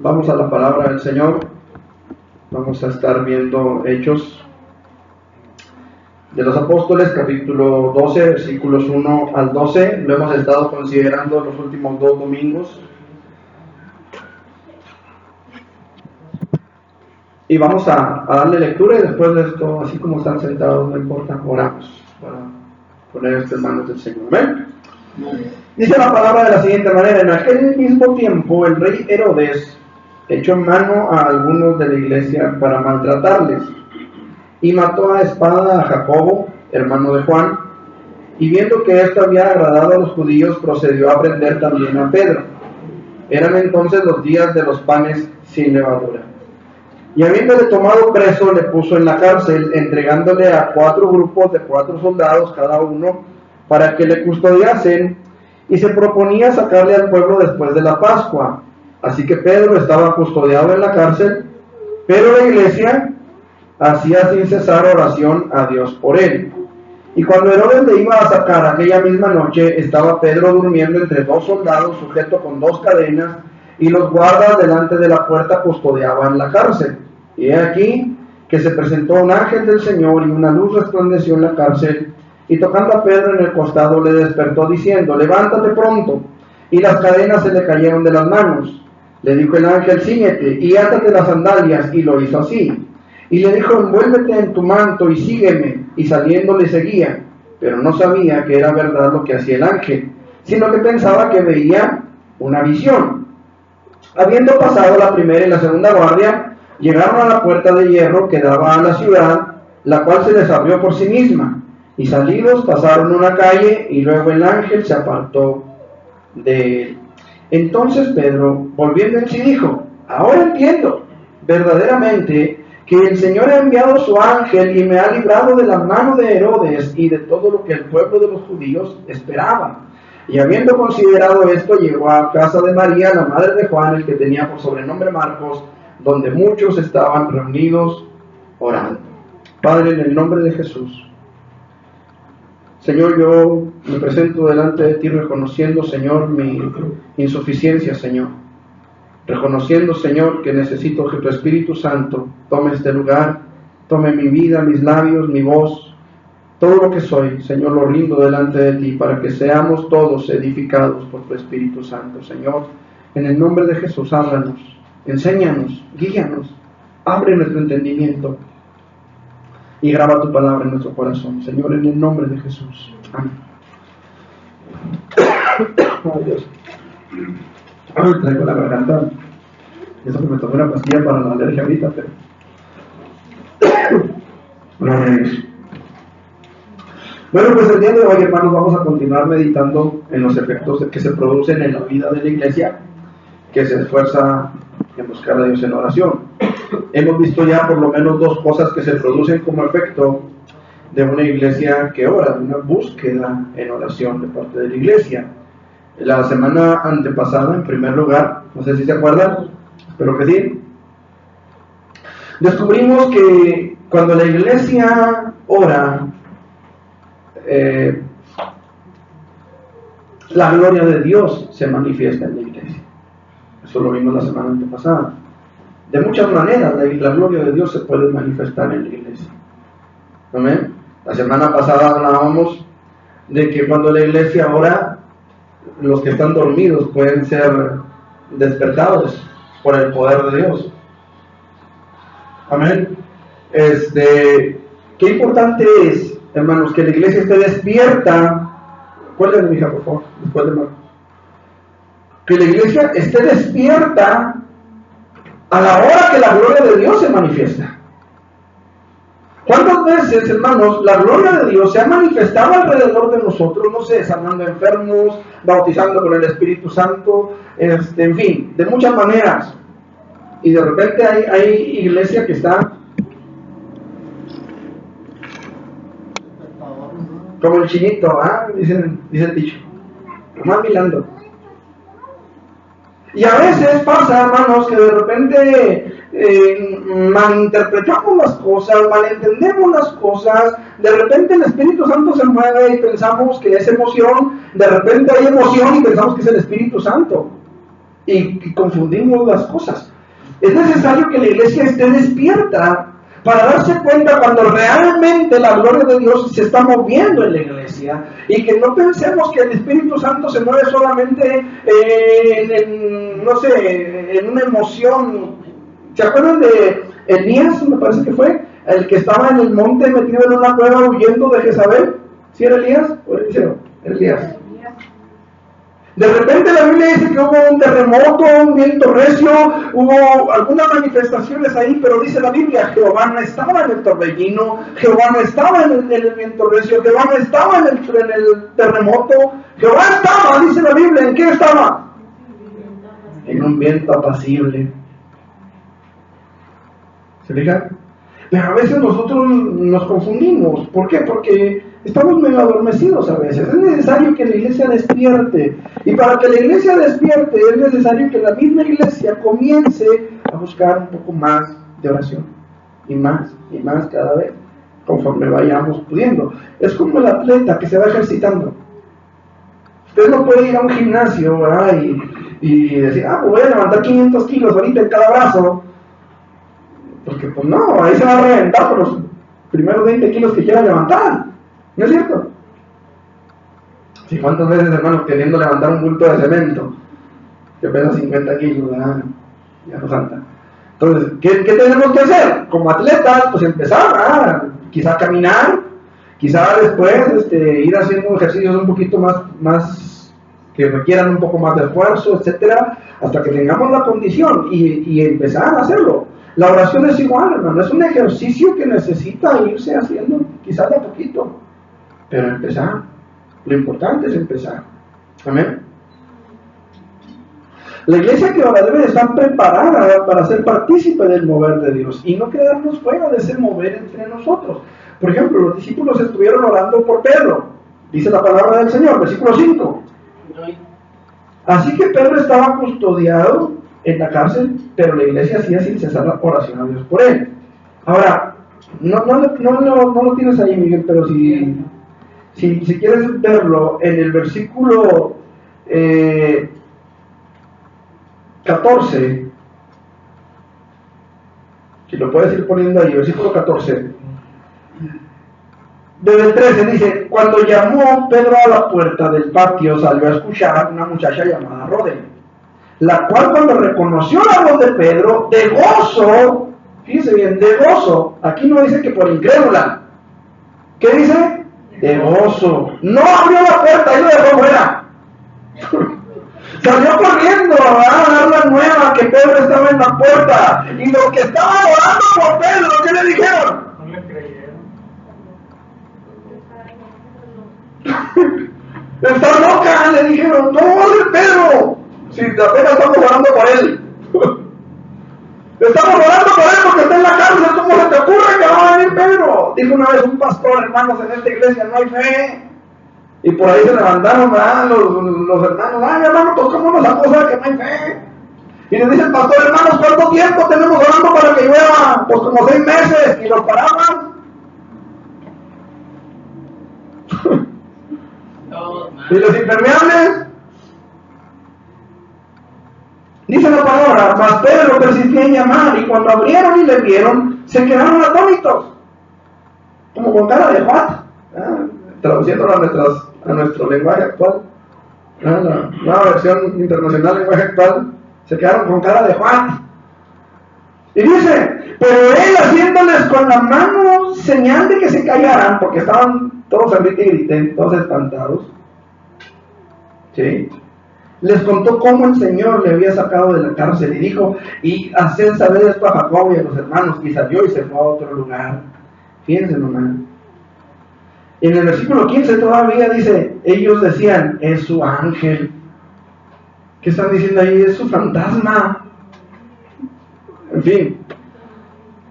Vamos a la palabra del Señor. Vamos a estar viendo Hechos de los Apóstoles, capítulo 12, versículos 1 al 12. Lo hemos estado considerando los últimos 2 domingos. Y vamos a darle lectura, y después de esto, así como están sentados, no importa, oramos para poner esto en manos del Señor. ¿Ven? Dice la palabra de la siguiente manera: en aquel mismo tiempo el rey Herodes echó mano a algunos de la iglesia para maltratarles, y mató a espada a Jacobo, hermano de Juan, y viendo que esto había agradado a los judíos, procedió a prender también a Pedro. Eran entonces los días de los panes sin levadura. Y habiéndole tomado preso, le puso en la cárcel, entregándole a 4 grupos de 4 soldados cada uno, para que le custodiasen, y se proponía sacarle al pueblo después de la Pascua. Así que Pedro estaba custodiado en la cárcel, pero la iglesia hacía sin cesar oración a Dios por él. Y cuando Herodes le iba a sacar aquella misma noche, estaba Pedro durmiendo entre 2 soldados, sujeto con 2 cadenas, y los guardas delante de la puerta custodiaban la cárcel. Y he aquí que se presentó un ángel del Señor, y una luz resplandeció en la cárcel, y tocando a Pedro en el costado le despertó diciendo: levántate pronto. Y las cadenas se le cayeron de las manos. Le dijo el ángel: cíñete y átate las sandalias, y lo hizo así. Y le dijo: envuélvete en tu manto y sígueme. Y saliendo le seguía, pero no sabía que era verdad lo que hacía el ángel, sino que pensaba que veía una visión. Habiendo pasado la primera y la segunda guardia, llegaron a la puerta de hierro que daba a la ciudad, la cual se les abrió por sí misma, y salidos pasaron una calle, y luego el ángel se apartó de él. Entonces Pedro, volviendo en sí, dijo: ahora entiendo verdaderamente que el Señor ha enviado su ángel y me ha librado de la mano de Herodes y de todo lo que el pueblo de los judíos esperaba. Y habiendo considerado esto, llegó a casa de María, la madre de Juan, el que tenía por sobrenombre Marcos, donde muchos estaban reunidos orando. Padre, en el nombre de Jesús, Señor, yo me presento delante de ti reconociendo, Señor, mi insuficiencia, Señor. Reconociendo, Señor, que necesito que tu Espíritu Santo tome este lugar, tome mi vida, mis labios, mi voz, todo lo que soy, Señor, lo rindo delante de ti para que seamos todos edificados por tu Espíritu Santo. Señor, en el nombre de Jesús, háblanos, enséñanos, guíanos, abre nuestro entendimiento y graba tu palabra en nuestro corazón. Señor, en el nombre de Jesús. Amén. Ay, Dios. Ay, traigo la garganta. Eso que me tomé una pastilla para la alergia ahorita, pero... Bueno, pues el día de hoy, hermanos, vamos a continuar meditando en los efectos que se producen en la vida de la iglesia, que se esfuerza en buscar a Dios en oración. Hemos visto ya por lo menos 2 cosas que se producen como efecto de una iglesia que ora, una búsqueda en oración de parte de la iglesia. La semana antepasada, en primer lugar, no sé si se acuerdan, espero que sí, descubrimos que cuando la iglesia ora, la gloria de Dios se manifiesta en la iglesia. Eso lo vimos la semana antepasada. De muchas maneras la gloria de Dios se puede manifestar en la iglesia. ¿Amén? La semana pasada hablábamos de que cuando la iglesia ora, los que están dormidos pueden ser despertados por el poder de Dios. Amén. Qué importante es, hermanos, que la iglesia esté despierta. Cuélguenme, mi hija, por favor, después de Marco. Que la iglesia esté despierta a la hora que la gloria de Dios se manifiesta. ¿Cuántas veces, hermanos, la gloria de Dios se ha manifestado alrededor de nosotros? No sé, sanando enfermos, bautizando con el Espíritu Santo, en fin, de muchas maneras. Y de repente hay iglesia que está como el chinito, dice el dicho, nomás mirando. Y a veces pasa, hermanos, que de repente malinterpretamos las cosas, malentendemos las cosas, de repente el Espíritu Santo se mueve y pensamos que es emoción, de repente hay emoción y pensamos que es el Espíritu Santo, y confundimos las cosas. Es necesario que la iglesia esté despierta para darse cuenta cuando realmente la gloria de Dios se está moviendo en la iglesia, y que no pensemos que el Espíritu Santo se mueve solamente no sé, en una emoción. ¿Se acuerdan de Elías? Me parece que fue el que estaba en el monte metido en una cueva huyendo de Jezabel. ¿Sí era Elías o Eliseo? Elías. De repente la Biblia dice que hubo un terremoto, un viento recio, hubo algunas manifestaciones ahí, pero dice la Biblia, Jehová no estaba en el torbellino, Jehová no estaba en el viento recio, Jehová no estaba en el terremoto, Jehová estaba, dice la Biblia, ¿en qué estaba? En un viento apacible. ¿Se fijan? Pero a veces nosotros nos confundimos. ¿Por qué? Porque estamos medio adormecidos a veces. Es necesario que la iglesia despierte. Y para que la iglesia despierte es necesario que la misma iglesia comience a buscar un poco más de oración. Y más cada vez, conforme vayamos pudiendo. Es como el atleta que se va ejercitando. Usted no puede ir a un gimnasio, ¿verdad? Y decir, pues voy a levantar 500 kilos ahorita en cada brazo. Porque pues no, ahí se va a reventar por los primeros 20 kilos que quiera levantar. ¿No es cierto? Sí, ¿cuántas veces, hermanos, queriendo levantar un bulto de cemento que pesa 50 kilos, ¿verdad? Ya no salta. Entonces, ¿qué tenemos que hacer? Como atletas, pues empezar a quizá caminar, quizá después ir haciendo ejercicios un poquito más que requieran un poco más de esfuerzo, etcétera, hasta que tengamos la condición y empezar a hacerlo. La oración es igual, hermano, es un ejercicio que necesita irse haciendo quizás de a poquito, pero empezar. Lo importante es empezar. Amén. La iglesia que ahora debe de estar preparada para ser partícipe del mover de Dios y no quedarnos fuera de ese mover entre nosotros. Por ejemplo, los discípulos estuvieron orando por Pedro, dice la palabra del Señor, versículo 5. Así que Pedro estaba custodiado en la cárcel, pero la iglesia hacía sin cesar la oración a Dios por él. Ahora, no lo tienes ahí, Miguel, pero si quieres verlo en el versículo 14, si lo puedes ir poniendo ahí, versículo 14. Desde el 13 dice, cuando llamó Pedro a la puerta del patio, salió a escuchar una muchacha llamada Rode, la cual cuando reconoció la voz de Pedro, de gozo, fíjense bien, de gozo, aquí no dice que por incrédula, ¿qué dice? De gozo, no abrió la puerta, y lo dejó fuera, salió corriendo a dar la nueva que Pedro estaba en la puerta, y los que estaban orando por Pedro, ¿qué le dijeron? No le creyeron. Está loca, le dijeron, no, es Pedro, si apenas estamos orando por él. Estamos orando por él porque está en la cárcel, ¿cómo se te ocurre que va a venir Pedro? Dijo una vez un pastor, hermanos, en esta iglesia no hay fe. Y por ahí se levantaron, ¿verdad? Los hermanos, ay hermano, pues cómo nos acusa que no hay fe. Y le dice el pastor, hermanos, ¿cuánto tiempo tenemos orando para que llueva? Pues como 6 meses, y los paraban. Y los impermeables, dice la palabra, mas Pedro persistía en llamar, y cuando abrieron y le vieron, se quedaron atónitos, como con cara de what, traduciéndolo a nuestro lenguaje actual, la nueva versión internacional lenguaje actual, se quedaron con cara de what. Y dice, pero él haciéndoles con la mano señal de que se callaran, porque estaban todos a grito y grité, todos espantados, ¿sí? Les contó cómo el Señor le había sacado de la cárcel y dijo, y haced saber esto a Jacobo y a los hermanos, y salió y se fue a otro lugar. Fíjense nomás. En el versículo 15 todavía dice, ellos decían, es su ángel. ¿Qué están diciendo ahí? Es su fantasma. En fin,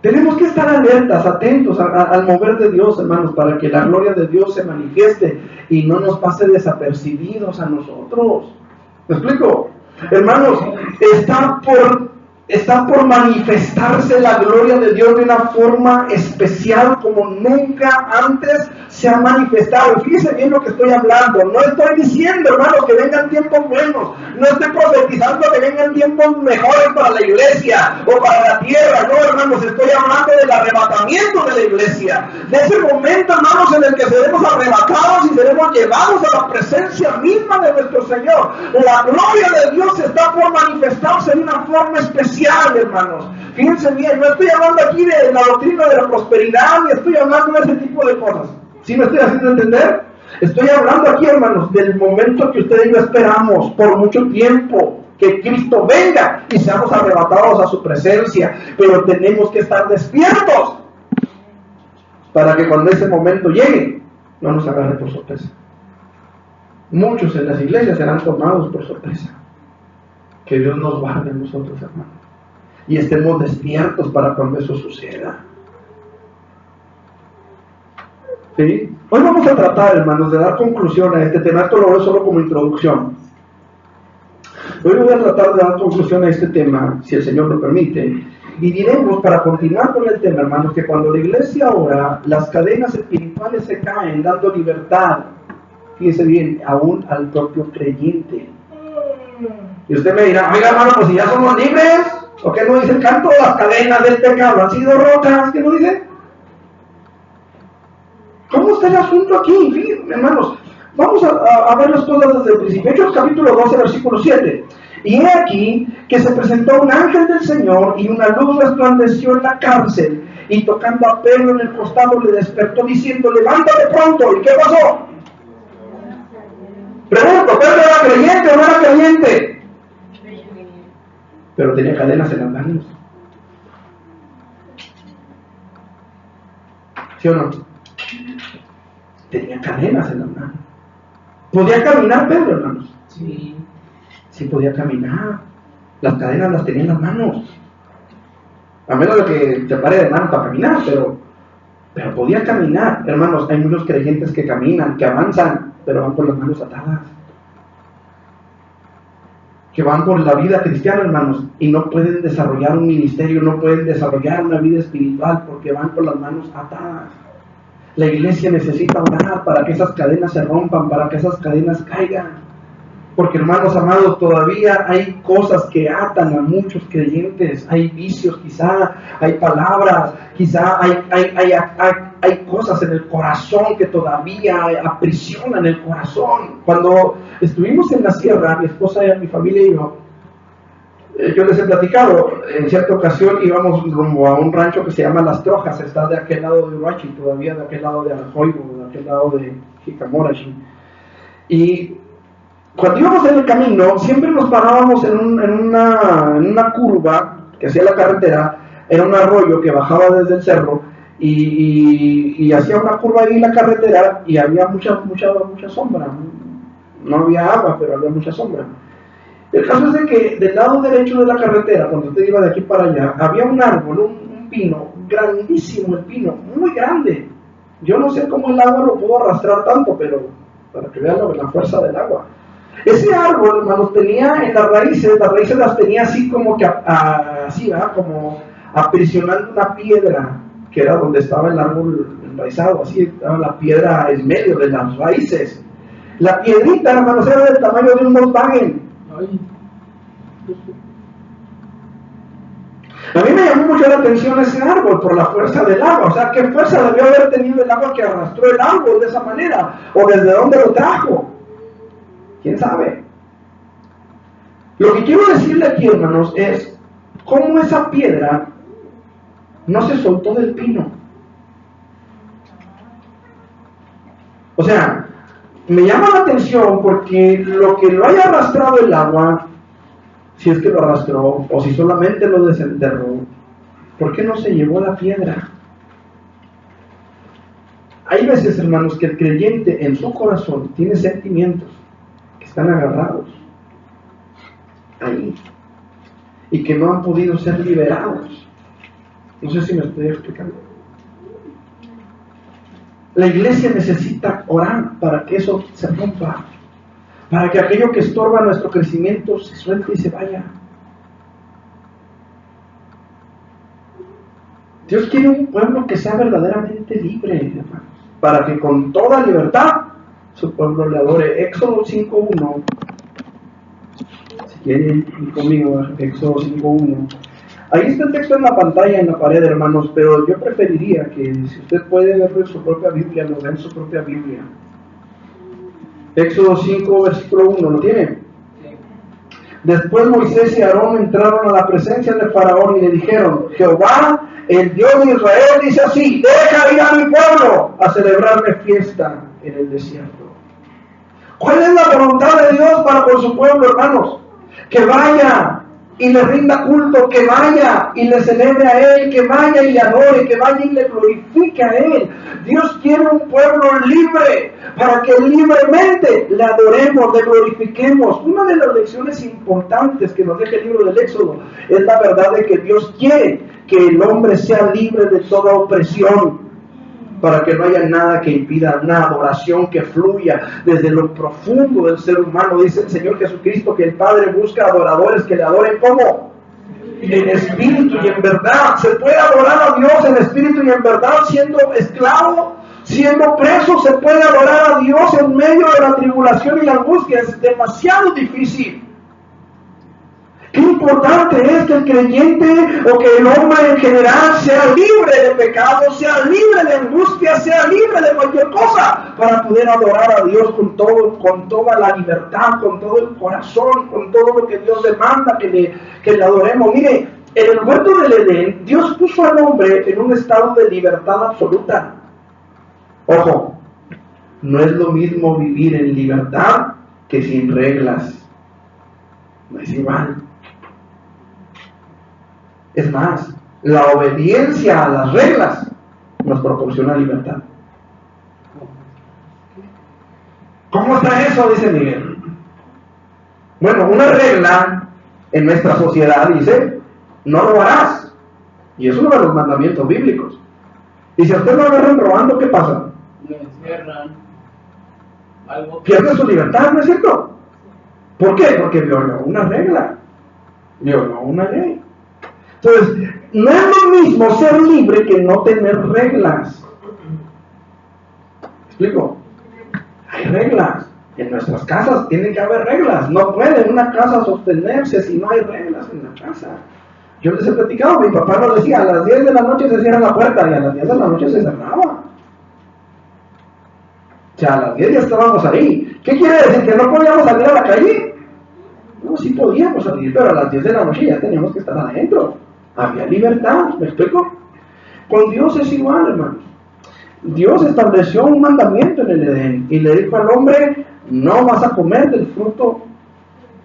tenemos que estar alertas, atentos al mover de Dios, hermanos, para que la gloria de Dios se manifieste y no nos pase desapercibidos a nosotros. ¿Me explico? Hermanos, está por manifestarse la gloria de Dios de una forma especial como nunca antes se ha manifestado. Fíjense bien lo que estoy hablando. No estoy diciendo, hermanos, que vengan tiempos buenos. No estoy profetizando profetizando que vengan tiempos mejores para la iglesia o para la tierra. No, hermanos, estoy hablando del arrebatamiento de la iglesia. De ese momento, hermanos, en el que seremos arrebatados y seremos llevados a la presencia misma de nuestro Señor. La gloria de Dios está por manifestarse de una forma especial, hermanos. Fíjense bien, no estoy hablando aquí de la doctrina de la prosperidad, ni estoy hablando de ese tipo de cosas. ¿Sí me estoy haciendo entender? Estoy hablando aquí, hermanos, del momento que usted y yo esperamos por mucho tiempo, que Cristo venga y seamos arrebatados a su presencia. Pero tenemos que estar despiertos para que cuando ese momento llegue, no nos agarre por sorpresa. Muchos en las iglesias serán tomados por sorpresa. Que Dios nos guarde a nosotros, hermanos, y estemos despiertos para cuando eso suceda. ¿Sí? Hoy vamos a tratar, hermanos, de dar conclusión a este tema. Esto lo veo solo como introducción. Hoy voy a tratar de dar conclusión a este tema, si el Señor lo permite. Y diremos, para continuar con el tema, hermanos, que cuando la iglesia ora, las cadenas espirituales se caen, dando libertad, fíjese bien, aún al propio creyente. Y usted me dirá, oiga, hermano, pues si ya somos libres, ¿o qué no dice el canto? Las cadenas del pecado han sido rotas, ¿qué no dice? ¿Cómo está el asunto aquí? Fíjense, hermanos, vamos a ver las cosas desde el principio. Hechos capítulo 12, versículo 7. Y he aquí que se presentó un ángel del Señor y una luz resplandeció en la cárcel, y tocando a Pedro en el costado le despertó diciendo, levántate pronto. ¿Y qué pasó? Pregunto, ¿Pedro era creyente o no era creyente? Pero tenía cadenas en las manos. ¿Sí o no? Tenía cadenas en las manos. ¿Podía caminar Pedro, hermanos? Sí. Sí podía caminar. Las cadenas las tenía en las manos. A menos de que se pare de manos para caminar, pero podía caminar. Hermanos, hay muchos creyentes que caminan, que avanzan, pero van con las manos atadas. Que van por la vida cristiana, hermanos, y no pueden desarrollar un ministerio, no pueden desarrollar una vida espiritual porque van con las manos atadas. La iglesia necesita orar para que esas cadenas se rompan, para que esas cadenas caigan. Porque, hermanos amados, todavía hay cosas que atan a muchos creyentes. Hay vicios, quizá, hay palabras, quizá hay cosas en el corazón que todavía aprisionan el corazón. Cuando estuvimos en la sierra, mi esposa y mi familia y yo les he platicado, en cierta ocasión íbamos rumbo a un rancho que se llama Las Trojas, está de aquel lado de Huachi, todavía de aquel lado de Arajoibo, de aquel lado de Jicamorachi. Y cuando íbamos en el camino, siempre nos parábamos en una curva que hacía la carretera, era un arroyo que bajaba desde el cerro, y hacía una curva ahí en la carretera, y había mucha sombra. No había agua, pero había mucha sombra. El caso es de que del lado derecho de la carretera, cuando usted iba de aquí para allá, había un árbol, un pino, grandísimo el pino, muy grande. Yo no sé cómo el agua lo pudo arrastrar tanto, pero para que vean la fuerza del agua. Ese árbol, hermanos, tenía en las raíces las tenía así como que, así, ¿verdad? Como aprisionando una piedra, que era donde estaba el árbol enraizado, así estaba la piedra en medio de las raíces. La piedrita, hermanos, era del tamaño de un Volkswagen. A mí me llamó mucho la atención ese árbol por la fuerza del agua. O sea, ¿qué fuerza debió haber tenido el agua que arrastró el árbol de esa manera? ¿O desde dónde lo trajo? ¿Quién sabe? Lo que quiero decirle aquí, hermanos, es cómo esa piedra no se soltó del pino. O sea, me llama la atención porque lo que lo haya arrastrado el agua, si es que lo arrastró o si solamente lo desenterró, ¿por qué no se llevó la piedra? Hay veces, hermanos, que el creyente en su corazón tiene sentimientos que están agarrados ahí y que no han podido ser liberados. No sé si me estoy explicando. La iglesia necesita orar para que eso se rompa, para que aquello que estorba nuestro crecimiento se suelte y se vaya. Dios quiere un pueblo que sea verdaderamente libre, hermanos, para que con toda libertad su pueblo le adore. Éxodo 5:1 Si quieren ir conmigo a Éxodo 5:1. Ahí está el texto en la pantalla, en la pared, hermanos, pero yo preferiría que si usted puede verlo en su propia Biblia, lo vea en su propia Biblia. Éxodo 5, versículo 1, ¿lo tiene? Después Moisés y Aarón entraron a la presencia de Faraón y le dijeron: Jehová, el Dios de Israel, dice así: deja ir a mi pueblo a celebrarme fiesta en el desierto. ¿Cuál es la voluntad de Dios para con su pueblo, hermanos? Que vaya y le rinda culto, que vaya y le celebre a Él, que vaya y le adore, que vaya y le glorifique a Él. Dios quiere un pueblo libre, para que libremente le adoremos, le glorifiquemos. Una de las lecciones importantes que nos deja el libro del Éxodo es la verdad de que Dios quiere que el hombre sea libre de toda opresión, para que no haya nada que impida una adoración que fluya desde lo profundo del ser humano. Dice el Señor Jesucristo que el Padre busca adoradores que le adoren ¿cómo? En espíritu y en verdad. Se puede adorar a Dios en espíritu y en verdad siendo esclavo, siendo preso. Se puede adorar a Dios en medio de la tribulación y la angustia. Es demasiado difícil. Qué importante es que el creyente o que el hombre en general sea libre de pecado, sea libre de angustia, sea libre de cualquier cosa, para poder adorar a Dios con todo, con toda la libertad, con todo el corazón, con todo lo que Dios demanda que le adoremos. Mire, en el huerto del Edén, Dios puso al hombre en un estado de libertad absoluta. Ojo, no es lo mismo vivir en libertad que sin reglas. No es igual. Es más, la obediencia a las reglas nos proporciona libertad. ¿Cómo está eso? Dice Miguel. Bueno, una regla en nuestra sociedad dice: no robarás. Y es uno de los mandamientos bíblicos. Y si a usted lo agarran robando, ¿qué pasa? Lo encierran. Pierde su libertad, ¿no es cierto? ¿Por qué? Porque violó una regla, violó una ley. Entonces, no es lo mismo ser libre que no tener reglas. ¿Me explico? Hay reglas. En nuestras casas tiene que haber reglas. No puede una casa sostenerse si no hay reglas en la casa. Yo les he platicado, mi papá nos decía: a las 10 de la noche se cierra la puerta, y a las 10 de la noche se cerraba. O sea, a las 10 ya estábamos ahí. ¿Qué quiere decir? ¿Que no podíamos salir a la calle? No, sí podíamos salir, pero a las 10 de la noche ya teníamos que estar adentro. Había libertad, ¿me explico? Con Dios es igual, hermanos. Dios estableció un mandamiento en el Edén y le dijo al hombre: no vas a comer del fruto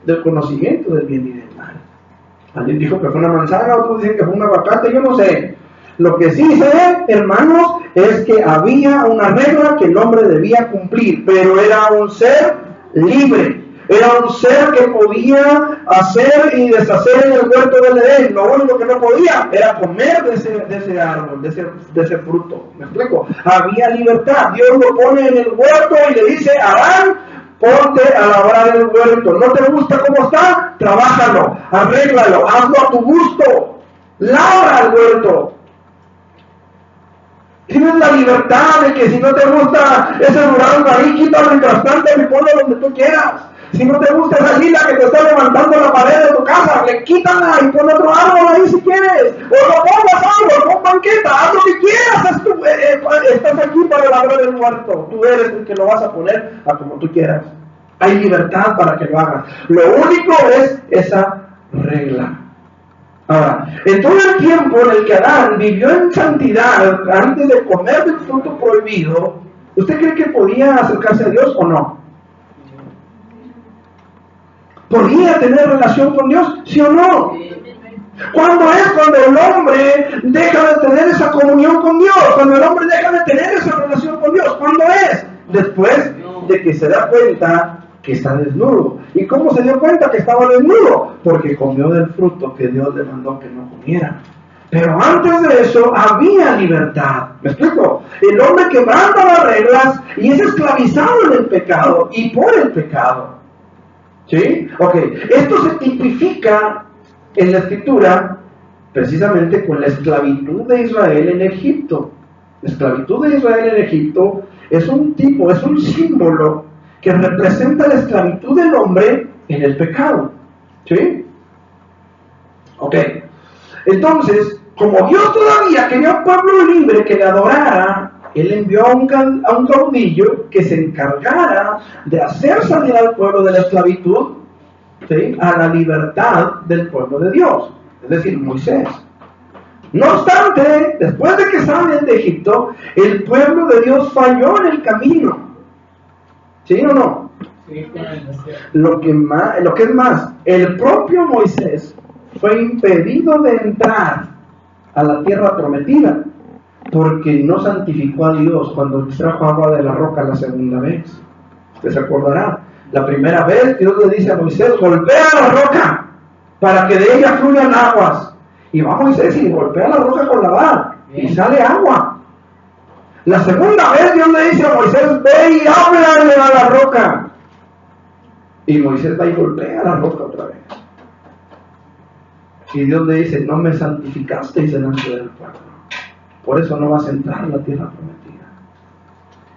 del conocimiento del bien y del mal. Alguien dijo que fue una manzana, otros dicen que fue un aguacate, yo no sé. Lo que sí sé, hermanos, es que había una regla que el hombre debía cumplir, pero era un ser libre. Era un ser que podía hacer y deshacer en el huerto del Edén. Lo único que no podía era comer de ese árbol, de ese fruto. ¿Me explico? Había libertad. Dios lo pone en el huerto y le dice: Adán, ponte a labrar el huerto. ¿No te gusta cómo está? Trabájalo, arréglalo, hazlo a tu gusto. Labra el huerto. Tienes la libertad de que si no te gusta ese durazno ahí, quítalo mientras tanto y ponlo donde tú quieras. Si no te gusta esa lila que te está levantando la pared de tu casa, le quítala y pon otro árbol ahí si quieres. O no pongas árbol, pon banqueta, haz lo que quieras. Estás aquí para labrar el huerto. Tú eres el que lo vas a poner a como tú quieras. Hay libertad para que lo hagas. Lo único es esa regla. Ahora, en todo el tiempo en el que Adán vivió en santidad antes de comer del fruto prohibido, ¿usted cree que podía acercarse a Dios o no? ¿Podía tener relación con Dios? ¿Sí o no? ¿Cuándo es cuando el hombre deja de tener esa comunión con Dios? Cuando el hombre deja de tener esa relación con Dios. ¿Cuándo es? Después de que se da cuenta que está desnudo. ¿Y cómo se dio cuenta que estaba desnudo? Porque comió del fruto que Dios le mandó que no comiera. Pero antes de eso había libertad. ¿Me explico? El hombre quebranta las reglas y es esclavizado en el pecado y por el pecado. ¿Sí? Ok. Esto se tipifica en la Escritura precisamente con la esclavitud de Israel en Egipto. La esclavitud de Israel en Egipto es un tipo, es un símbolo que representa la esclavitud del hombre en el pecado. ¿Sí? Ok. Entonces, como Dios todavía quería un pueblo libre que le adorara, Él envió a un caudillo que se encargara de hacer salir al pueblo de la esclavitud, ¿sí?, a la libertad del pueblo de Dios, es decir, Moisés. No obstante, después de que salen de Egipto, el pueblo de Dios falló en el camino. ¿Sí o no? Sí, Lo que es más, el propio Moisés fue impedido de entrar a la tierra prometida porque no santificó a Dios cuando extrajo agua de la roca la segunda vez. Usted se acordará. La primera vez Dios le dice a Moisés: golpea la roca para que de ella fluyan aguas. Y va Moisés y golpea la roca con la vara y sale agua. La segunda vez Dios le dice a Moisés: ve y háblale a la roca. Y Moisés va y golpea la roca otra vez. Y Dios le dice: no me santificasteis delante del pueblo, por eso no vas a entrar a la tierra prometida.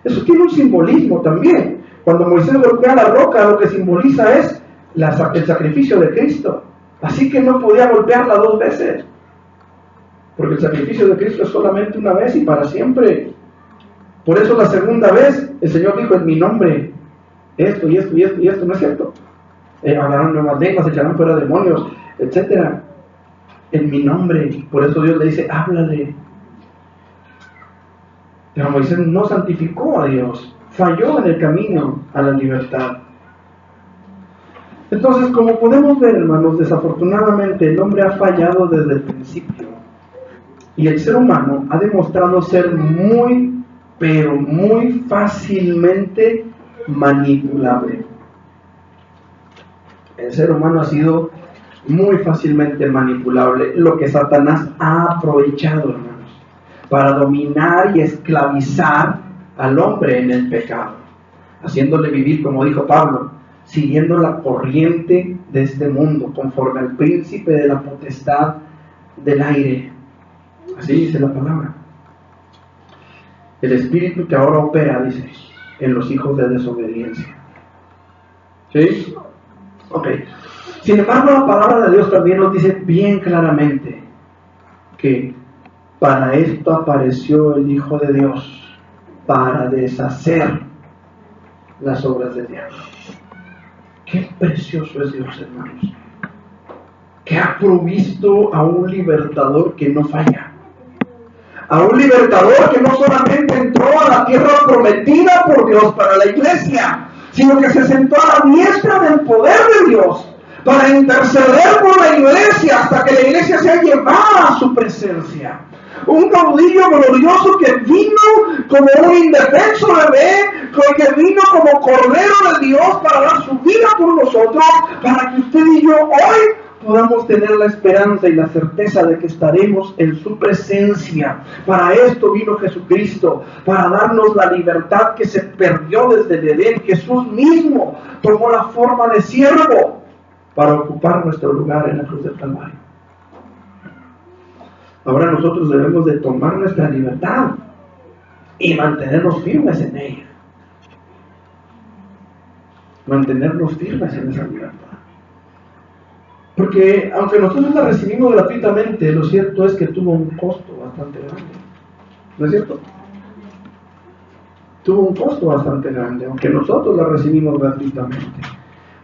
Eso tiene un simbolismo también. Cuando Moisés golpea la roca, lo que simboliza es el sacrificio de Cristo. Así que no podía golpearla dos veces, porque el sacrificio de Cristo es solamente una vez y para siempre. Por eso la segunda vez el Señor dijo: en mi nombre esto y esto y esto y esto. ¿No es cierto? Hablarán nuevas lenguas, echarán fuera demonios, etcétera, en mi nombre. Por eso Dios le dice: háblale. Pero Moisés no santificó a Dios, falló en el camino a la libertad. Entonces, como podemos ver, hermanos, desafortunadamente el hombre ha fallado desde el principio. Y el ser humano ha demostrado ser muy, pero muy fácilmente manipulable. El ser humano ha sido muy fácilmente manipulable, lo que Satanás ha aprovechado, hermanos, para dominar y esclavizar al hombre en el pecado, haciéndole vivir, como dijo Pablo, siguiendo la corriente de este mundo, conforme al príncipe de la potestad del aire. Así dice la palabra. El espíritu que ahora opera, dice, en los hijos de desobediencia. ¿Sí? Ok. Sin embargo, la palabra de Dios también nos dice bien claramente que para esto apareció el Hijo de Dios, para deshacer las obras del diablo. Qué precioso es Dios, hermanos, que ha provisto a un libertador que no falla, a un libertador que no solamente entró a la tierra prometida por Dios para la iglesia, sino que se sentó a la diestra del poder de Dios para interceder por la iglesia hasta que la iglesia sea llevada a su presencia. Un caudillo glorioso que vino como un indefenso bebé, que vino como cordero de Dios para dar su vida por nosotros, para que usted y yo hoy podamos tener la esperanza y la certeza de que estaremos en su presencia. Para esto vino Jesucristo, para darnos la libertad que se perdió desde el Edén. Jesús mismo tomó la forma de siervo para ocupar nuestro lugar en la cruz del Calvario. Ahora nosotros debemos de tomar nuestra libertad y mantenernos firmes en ella. Mantenernos firmes en esa libertad. Porque aunque nosotros la recibimos gratuitamente, lo cierto es que tuvo un costo bastante grande. ¿No es cierto? Tuvo un costo bastante grande, aunque nosotros la recibimos gratuitamente.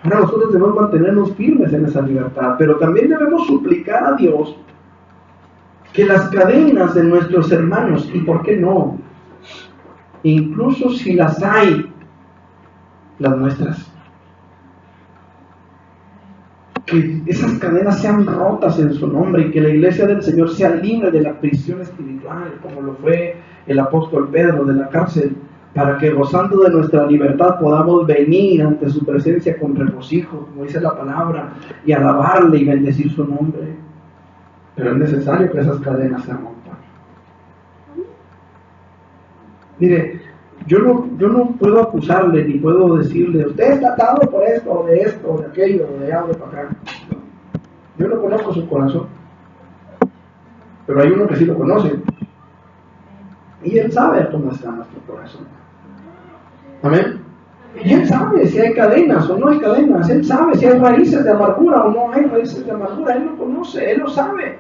Ahora nosotros debemos mantenernos firmes en esa libertad, pero también debemos suplicar a Dios que las cadenas de nuestros hermanos, y por qué no, incluso si las hay, las nuestras, que esas cadenas sean rotas en su nombre y que la iglesia del Señor sea libre de la prisión espiritual, como lo fue el apóstol Pedro de la cárcel, para que gozando de nuestra libertad podamos venir ante su presencia con regocijo, como dice la palabra, y alabarle y bendecir su nombre. Pero es necesario que esas cadenas se rompan. Mire, yo no puedo acusarle ni puedo decirle: usted está atado por esto, o de aquello, o de allá, o de para acá. Yo no conozco su corazón, pero hay uno que sí lo conoce, y él sabe cómo está nuestro corazón. Amén. Y Él sabe si hay cadenas o no hay cadenas. Él sabe si hay raíces de amargura o no hay raíces de amargura. Él lo conoce, Él lo sabe.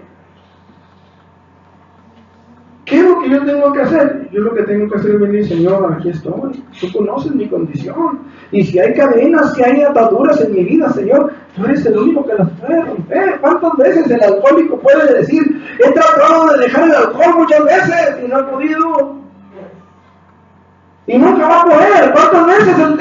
¿Qué es lo que yo tengo que hacer? Yo lo que tengo que hacer es venir, Señor, aquí estoy. Tú conoces mi condición. Y si hay cadenas, si hay ataduras en mi vida, Señor, tú eres el único que las puede romper. ¿Cuántas veces el alcohólico puede decir, he tratado de dejar el alcohol muchas veces y no he podido? Y nunca va a poder. ¿Cuántas veces el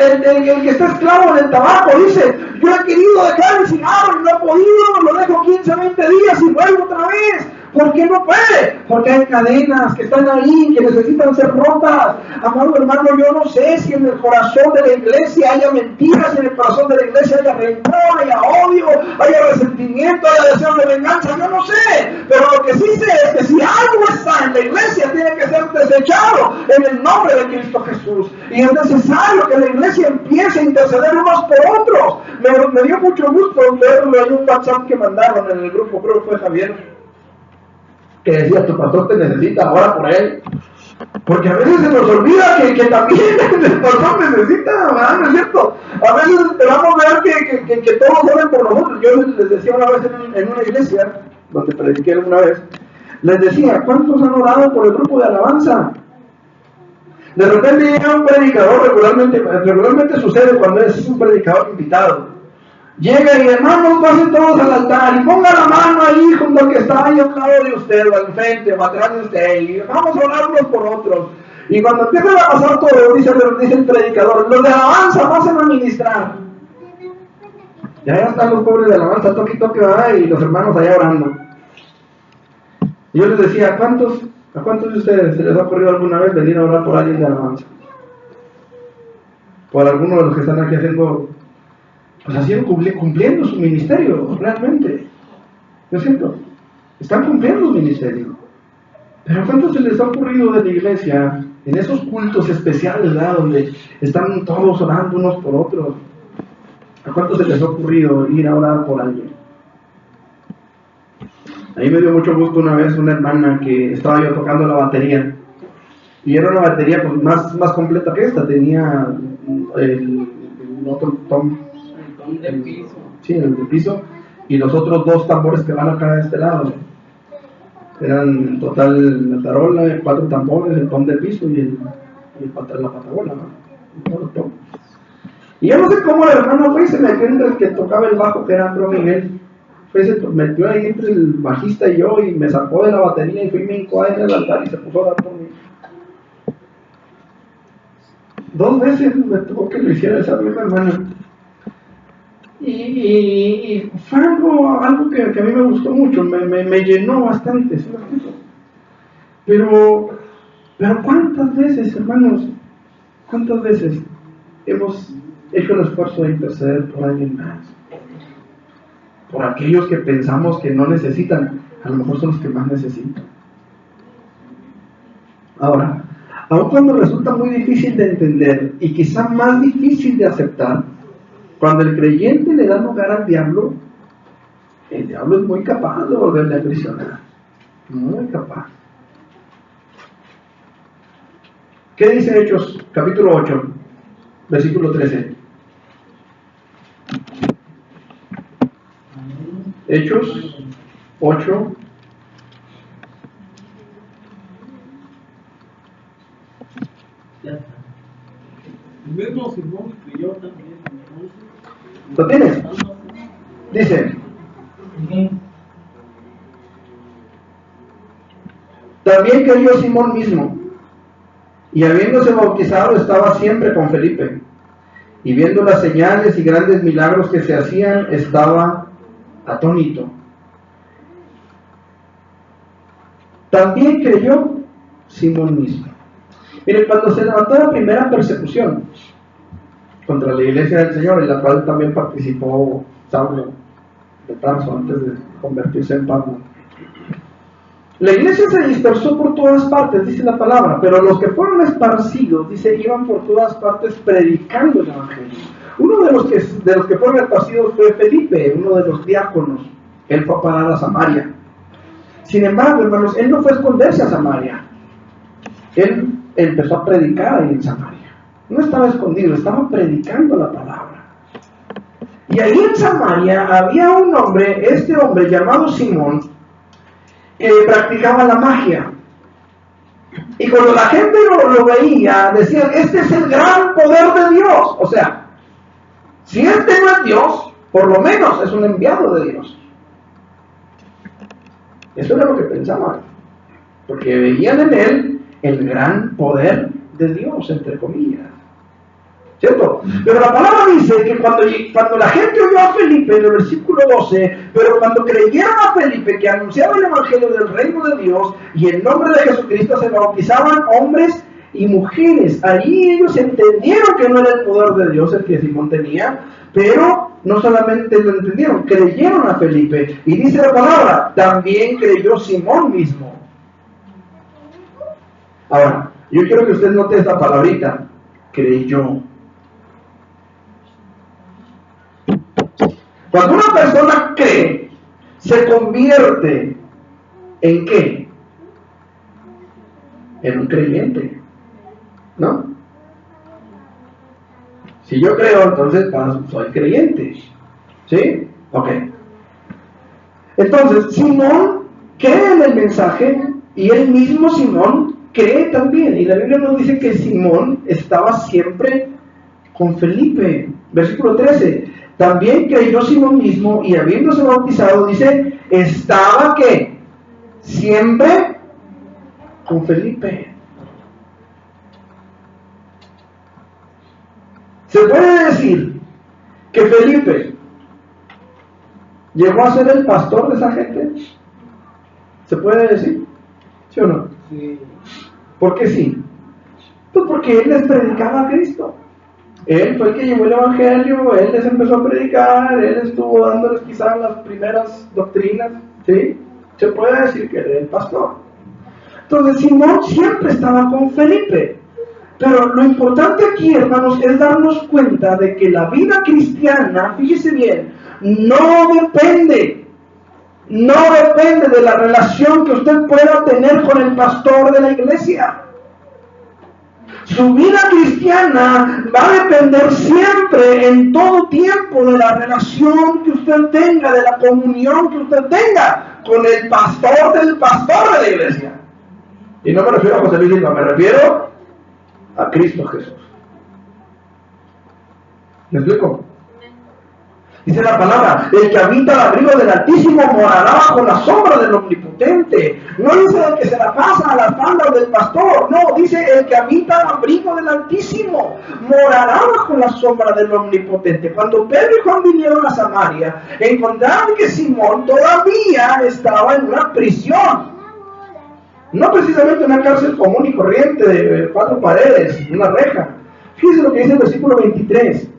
que está esclavo en el tabaco dice, yo he querido dejar el cigarro y no he podido, lo dejo 15, 20 días y vuelvo otra vez? ¿Por qué no puede? Porque hay cadenas que están ahí, que necesitan ser rotas. Amado hermano, yo no sé si en el corazón de la iglesia haya mentiras, si en el corazón de la iglesia haya rencor, haya odio, haya resentimiento, haya deseo de venganza, yo no sé. Pero lo que sí sé es que si algo está en la iglesia, tiene que ser desechado en el nombre de Cristo Jesús. Y es necesario que la iglesia empiece a interceder unos por otros. Me dio mucho gusto verlo en un WhatsApp que mandaron en el grupo, creo que fue Javier, que decía, tu pastor te necesita, ora por él. Porque a veces se nos olvida que también el pastor necesita, ¿verdad? ¿No es cierto? A veces esperamos ver que todos oren por nosotros. Yo les decía una vez en una iglesia, donde prediqué una vez, les decía, ¿cuántos han orado por el grupo de alabanza? De repente llega un predicador, regularmente sucede cuando es un predicador invitado. Llega y hermanos, pasen todos al altar y ponga la mano ahí junto al que está ahí al lado de usted, o al frente, o atrás de usted, y vamos a orar unos por otros. Y cuando empiezan a pasar todo, dice el predicador, los de alabanza pasen a ministrar. Y allá están los pobres de alabanza, toque y toque, y los hermanos allá orando. Y yo les decía, ¿a cuántos de ustedes se les ha ocurrido alguna vez venir a orar por alguien de alabanza? Por alguno de los que están aquí haciendo, pues así cumpliendo su ministerio, realmente. ¿No es cierto? Están cumpliendo su ministerio. Pero ¿a cuántos se les ha ocurrido de la iglesia, en esos cultos especiales, ¿verdad? Donde están todos orando unos por otros? ¿A cuántos se les ha ocurrido ir a orar por alguien? A mí me dio mucho gusto una vez una hermana que estaba yo tocando la batería. Y era una batería pues, más completa que esta. Tenía el otro tom. El de piso. Sí, el de piso. Y los otros dos tambores que van acá de este lado. Eran en total la tarola, 4 tambores, el tom de piso y la patagola, ¿no? Y yo no sé cómo la hermana fue y se metió entre el que tocaba el bajo, que era Andrés Miguel. Se metió ahí entre el bajista y yo y me sacó de la batería y fui y me hincó ahí en el altar y se puso a orar por mí. 2 veces me tocó que lo hiciera esa misma hermana. Y fue algo que a mí me gustó mucho, me llenó bastante, ¿sí? Pero ¿cuántas veces, hermanos, cuántas veces hemos hecho el esfuerzo de interceder por alguien más? Por aquellos que pensamos que no necesitan, a lo mejor son los que más necesitan. Ahora, aun cuando resulta muy difícil de entender y quizá más difícil de aceptar, cuando el creyente le da lugar al diablo, el diablo es muy capaz de volverle a prisionar. Muy capaz. ¿Qué dice Hechos, capítulo 8, versículo 13? Hechos 8. El mismo Simón creyó también. ¿Lo tienes? Dice: también creyó Simón mismo, y habiéndose bautizado estaba siempre con Felipe, y viendo las señales y grandes milagros que se hacían, estaba atónito. También creyó Simón mismo. Miren, cuando se levantó la primera persecución contra la iglesia del Señor, en la cual también participó Saulo de Tarso antes de convertirse en Pablo, la iglesia se dispersó por todas partes, dice la palabra, pero los que fueron esparcidos, dice, iban por todas partes predicando el evangelio. Uno de los que fueron esparcidos fue Felipe, uno de los diáconos. Él fue a parar a Samaria. Sin embargo, hermanos, él no fue a esconderse a Samaria. Él empezó a predicar ahí en Samaria. No estaba escondido, estaba predicando la palabra. Y ahí en Samaria había un hombre, este hombre llamado Simón, que practicaba la magia. Y cuando la gente lo veía, decían, este es el gran poder de Dios. O sea, si este no es Dios, por lo menos es un enviado de Dios. Eso era lo que pensaban, porque veían en él el gran poder de Dios, entre comillas. ¿Cierto? Pero la palabra dice que cuando la gente oyó a Felipe, en el versículo 12, pero cuando creyeron a Felipe que anunciaba el evangelio del reino de Dios y en nombre de Jesucristo se bautizaban hombres y mujeres. Allí ellos entendieron que no era el poder de Dios el que Simón tenía, pero no solamente lo entendieron, creyeron a Felipe. Y dice la palabra, también creyó Simón mismo. Ahora, yo quiero que usted note esta palabrita, creyó. Cuando una persona cree, se convierte ¿en qué? En un creyente, ¿no? Si yo creo, entonces soy creyente, ¿sí? Ok. Entonces, Simón cree en el mensaje y él mismo, Simón, cree también. Y la Biblia nos dice que Simón estaba siempre con Felipe. Versículo 13. También creyó Simón mismo y habiéndose bautizado, dice, estaba ¿qué? Siempre con Felipe. Se puede decir que Felipe llegó a ser el pastor de esa gente. ¿Se puede decir? ¿Sí o no? Sí. ¿Por qué sí? Pues porque él les predicaba a Cristo. Él fue el que llevó el evangelio, él les empezó a predicar, él estuvo dándoles quizás las primeras doctrinas, ¿sí? Se puede decir que era el pastor. Entonces Simón siempre estaba con Felipe. Pero lo importante aquí, hermanos, es darnos cuenta de que la vida cristiana, fíjese bien, no depende de la relación que usted pueda tener con el pastor de la iglesia. Su vida cristiana va a depender siempre, en todo tiempo, de la relación que usted tenga, de la comunión que usted tenga con el pastor del pastor de la iglesia. Y no me refiero a José Luis Silva, me refiero a Cristo Jesús. ¿Me explico? Dice la palabra, el que habita al abrigo del Altísimo morará bajo la sombra del Omnipotente. No dice el que se la pasa a las faldas del pastor, no, dice el que habita al abrigo del Altísimo morará bajo la sombra del Omnipotente. Cuando Pedro y Juan vinieron a Samaria, encontraron que Simón todavía estaba en una prisión. No precisamente una cárcel común y corriente de 4 paredes, una reja. Fíjense lo que dice el versículo 23.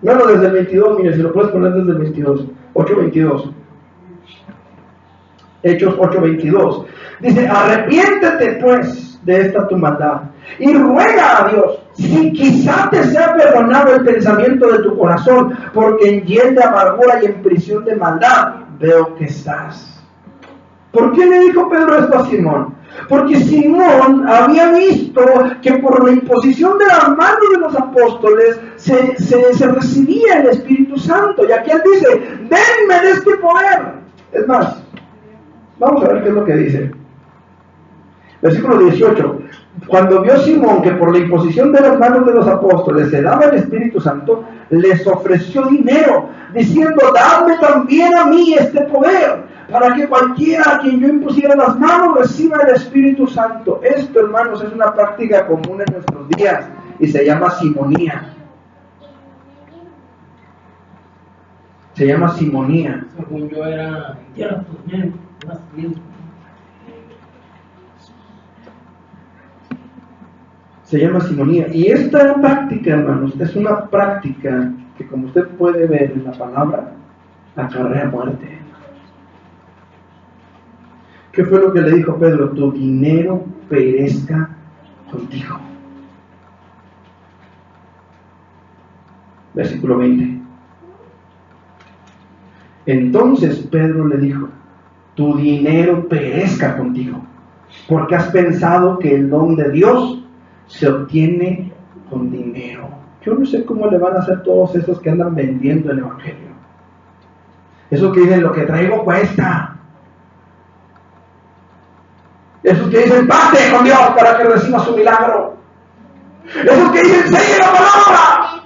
No, desde el 22, mire, si lo puedes poner desde el 22, 8:22. Hechos 8:22. Dice, arrepiéntete pues de esta tu maldad y ruega a Dios, si quizá te sea perdonado el pensamiento de tu corazón, porque en hiel de amargura y en prisión de maldad veo que estás. ¿Por qué le dijo Pedro esto a Simón? Porque Simón había visto que por la imposición de las manos de los apóstoles se recibía el Espíritu Santo. Y aquí él dice, denme de este poder. Es más, vamos a ver qué es lo que dice. Versículo 18. Cuando vio Simón que por la imposición de las manos de los apóstoles se daba el Espíritu Santo, les ofreció dinero, diciendo, dadme también a mí este poder, para que cualquiera a quien yo impusiera las manos reciba el Espíritu Santo. Esto, hermanos, es una práctica común en nuestros días y se llama simonía. Se llama simonía. Según yo era se llama simonía. Y esta práctica, hermanos, es una práctica que, como usted puede ver en la palabra, acarrea muerte. ¿Qué fue lo que le dijo Pedro? Tu dinero perezca contigo. Versículo 20. Entonces Pedro le dijo, tu dinero perezca contigo, porque has pensado que el don de Dios se obtiene con dinero. Yo no sé cómo le van a hacer todos esos que andan vendiendo el evangelio. Esos que dicen lo que traigo cuesta. Esos que dicen pacte con Dios para que reciba su milagro. Esos que dicen sigue la palabra.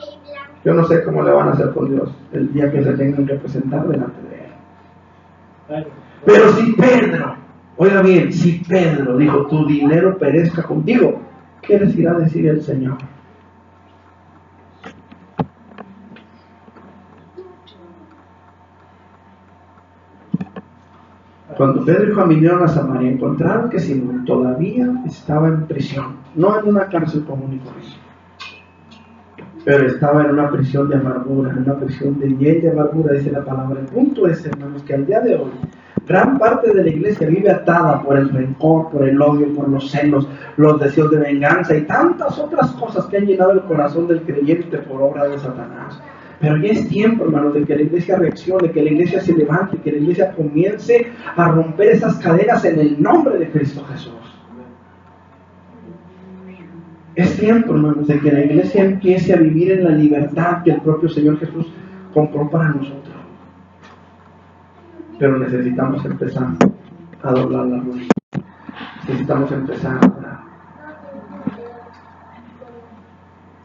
Yo no sé cómo le van a hacer con Dios el día que se tengan que presentar delante de Él. Pero si Pedro, oiga bien, si Pedro dijo tu dinero perezca contigo, ¿qué les irá a decir el Señor? Cuando Pedro y Juan vinieron a Samaria, encontraron que Simón todavía estaba en prisión, no en una cárcel común y corriente, pero estaba en una prisión de amargura, en una prisión de hiel de amargura, dice la palabra. El punto es, hermanos, que al día de hoy, gran parte de la iglesia vive atada por el rencor, por el odio, por los celos, los deseos de venganza y tantas otras cosas que han llenado el corazón del creyente por obra de Satanás. Pero ya es tiempo, hermanos, de que la iglesia reaccione, que la iglesia se levante, que la iglesia comience a romper esas cadenas en el nombre de Cristo Jesús. Es tiempo, hermanos, de que la iglesia empiece a vivir en la libertad que el propio Señor Jesús compró para nosotros. Pero necesitamos empezar a doblar la rodilla. Necesitamos empezar a orar.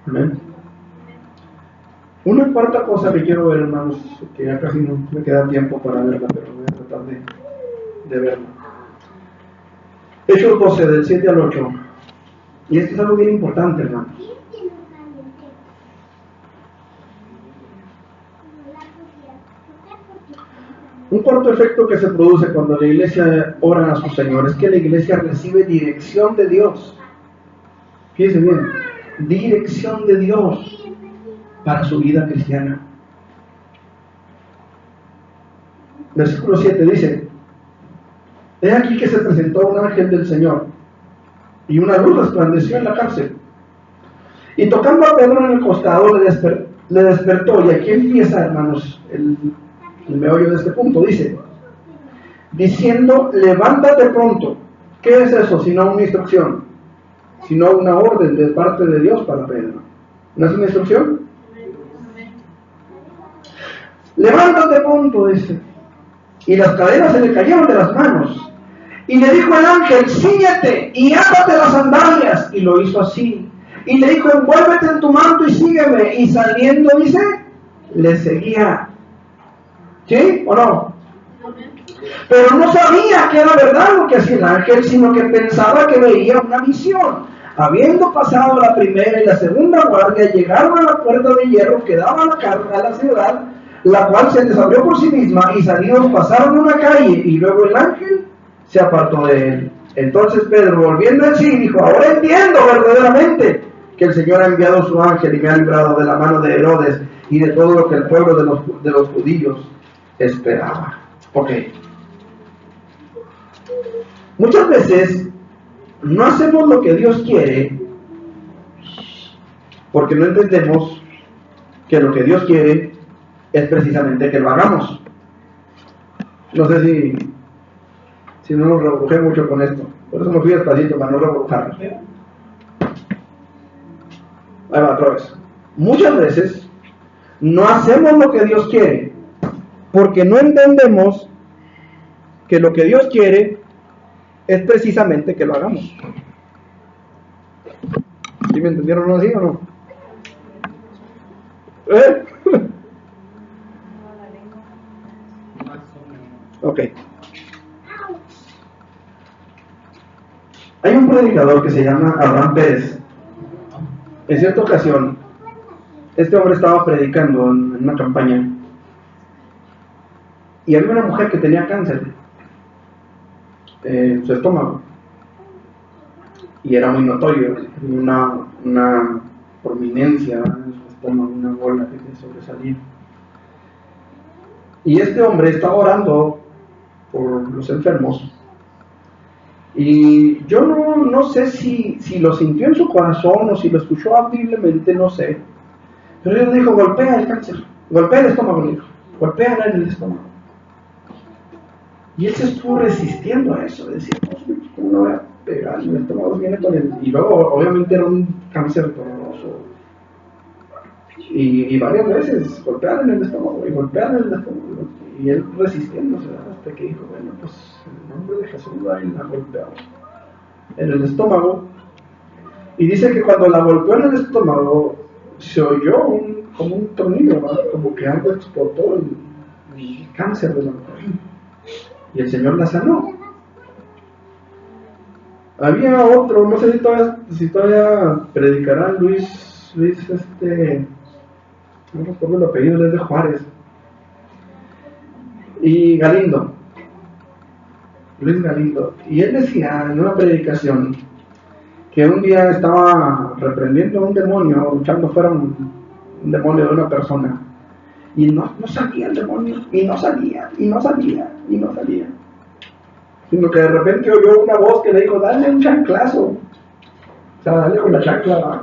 Amén. Una cuarta cosa que quiero ver, hermanos, que ya casi no me queda tiempo para verla, pero voy a tratar de verla. Hechos 12, del 7 al 8. Y esto es algo bien importante, hermanos. Un cuarto efecto que se produce cuando la iglesia ora a su Señor es que la iglesia recibe dirección de Dios. Fíjense bien, dirección de Dios para su vida cristiana. Versículo 7 dice: he aquí que se presentó un ángel del Señor, y una luz resplandeció en la cárcel. Y tocando a Pedro en el costado, le despertó. Y aquí empieza, hermanos, el meollo de este punto. Dice, diciendo, levántate pronto. ¿Qué es eso? Sino una instrucción, sino una orden de parte de Dios para Pedro. ¿No es una instrucción? Levántate pronto, dice. Y las cadenas se le cayeron de las manos. Y le dijo el ángel, síguete y átate las sandalias. Y lo hizo así. Y le dijo, envuélvete en tu manto y sígueme. Y saliendo, dice, le seguía. ¿Sí o no? Pero no sabía que era verdad lo que hacía el ángel, sino que pensaba que veía una visión. Habiendo pasado la primera y la segunda guardia, llegaron a la puerta de hierro que daba a la ciudad, la cual se les abrió por sí misma, y salidos pasaron una calle, y luego el ángel se apartó de él. Entonces Pedro, volviendo en sí, dijo, ahora entiendo verdaderamente que el Señor ha enviado su ángel y me ha librado de la mano de Herodes y de todo lo que el pueblo de los judíos esperaba. Ok. Muchas veces no hacemos lo que Dios quiere porque no entendemos que lo que Dios quiere es precisamente que lo hagamos. No sé si no nos rebrujé mucho con esto. Por eso me fui despacito para no rebrujarnos. Ahí va, otra vez. Muchas veces no hacemos lo que Dios quiere porque no entendemos que lo que Dios quiere es precisamente que lo hagamos. ¿Sí me entendieron así o no? Ok. Hay un predicador que se llama Abraham Pérez. En cierta ocasión, este hombre estaba predicando en una campaña y había una mujer que tenía cáncer en su estómago y era muy notorio, una prominencia en su estómago, una bola que le sobresalía. Y este hombre estaba orando por los enfermos y yo no sé si lo sintió en su corazón o si lo escuchó audiblemente, no sé, pero él dijo, golpea el cáncer, golpea el estómago, dijo, golpea en el estómago. Y él se estuvo resistiendo a eso, decía, ¿cómo no veo? pegar en el estómago, viene con el... Y luego, obviamente, era un cáncer doloroso. Y varias veces golpearon en el estómago, y golpearon en el estómago. Y él resistiéndose, hasta que dijo, bueno, pues en el nombre de Jesús, ahí la golpeó en el estómago. Y dice que cuando la golpeó en el estómago, se oyó como un tronido, ¿no? Como que algo explotó el cáncer de la mujer. Y el Señor la sanó. Había otro, no sé si todavía predicará Luis, no recuerdo el apellido, es de Juárez. Y Galindo, Luis Galindo. Y él decía en una predicación que un día estaba reprendiendo a un demonio, echando fuera un demonio de una persona. Y no salía el demonio, y no salía. Sino que de repente oyó una voz que le dijo, dale un chanclazo. O sea, dale con la chancla, ¿verdad?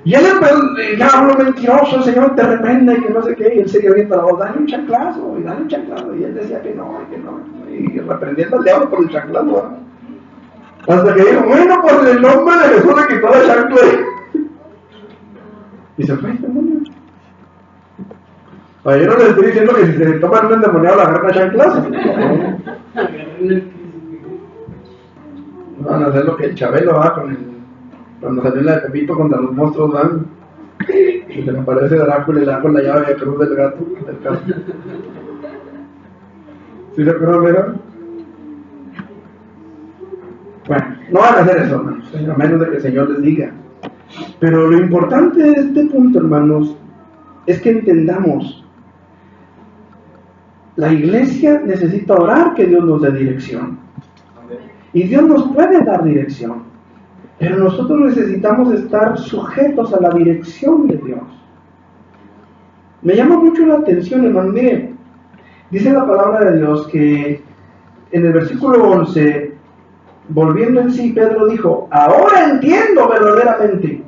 Y él ya habló mentiroso, el Señor te reprende, que no sé qué, y él seguía viendo la voz, dale un chanclazo, y él decía que no, y reprendiendo al diablo por el chanclazo, ¿verdad? Hasta que dijo, bueno, pues en el nombre de Jesús le quitó la chancla. Y se fue el demonio. Yo no les estoy diciendo que si se toman un endemoniado la agarran a chanclas. Van a hacer lo que el Chabelo va cuando salió la de Pepito contra los monstruos, van. Y se le aparece Drácula y le da con la llave de cruz del gato, del carro. ¿Sí se acuerdan, verdad? Bueno, no van a hacer eso, hermanos, a menos de que el Señor les diga. Pero lo importante de este punto, hermanos, es que entendamos. La iglesia necesita orar que Dios nos dé dirección. Y Dios nos puede dar dirección. Pero nosotros necesitamos estar sujetos a la dirección de Dios. Me llama mucho la atención, hermano. Mire, dice la palabra de Dios que en el versículo 11, volviendo en sí, Pedro dijo, ahora entiendo verdaderamente.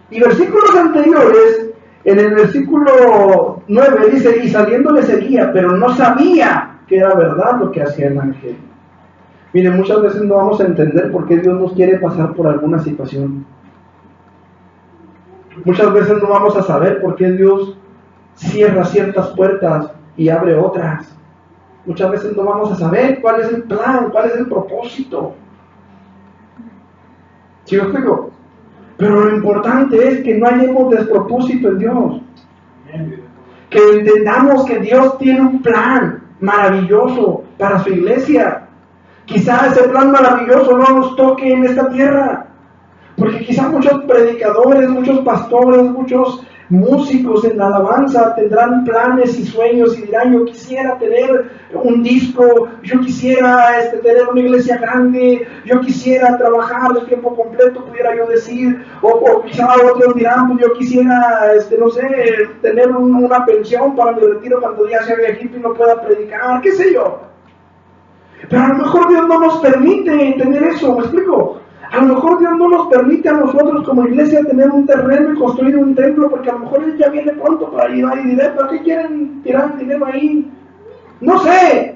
Y versículos anteriores, en el versículo 9 dice, y saliendo le seguía, pero no sabía que era verdad lo que hacía el ángel. Miren, muchas veces no vamos a entender por qué Dios nos quiere pasar por alguna situación. Muchas veces no vamos a saber por qué Dios cierra ciertas puertas y abre otras. Muchas veces no vamos a saber cuál es el plan, cuál es el propósito. ¿Sí me explico? Pero lo importante es que no hallemos despropósito en Dios. Que entendamos que Dios tiene un plan maravilloso para su iglesia. Quizá ese plan maravilloso no nos toque en esta tierra. Porque quizá muchos predicadores, muchos pastores, muchos músicos en la alabanza tendrán planes y sueños y dirán, yo quisiera tener un disco, yo quisiera tener una iglesia grande, yo quisiera trabajar de tiempo completo, pudiera yo decir, o quizá otros dirán, pues yo quisiera, no sé, tener una pensión para mi retiro cuando ya sea viejito y no pueda predicar, qué sé yo. Pero a lo mejor Dios no nos permite tener eso, ¿me explico? A lo mejor Dios no nos permite a nosotros como iglesia tener un terreno y construir un templo, porque a lo mejor Él ya viene pronto para ir ahí directo. ¿Para qué quieren tirar dinero ahí? No sé.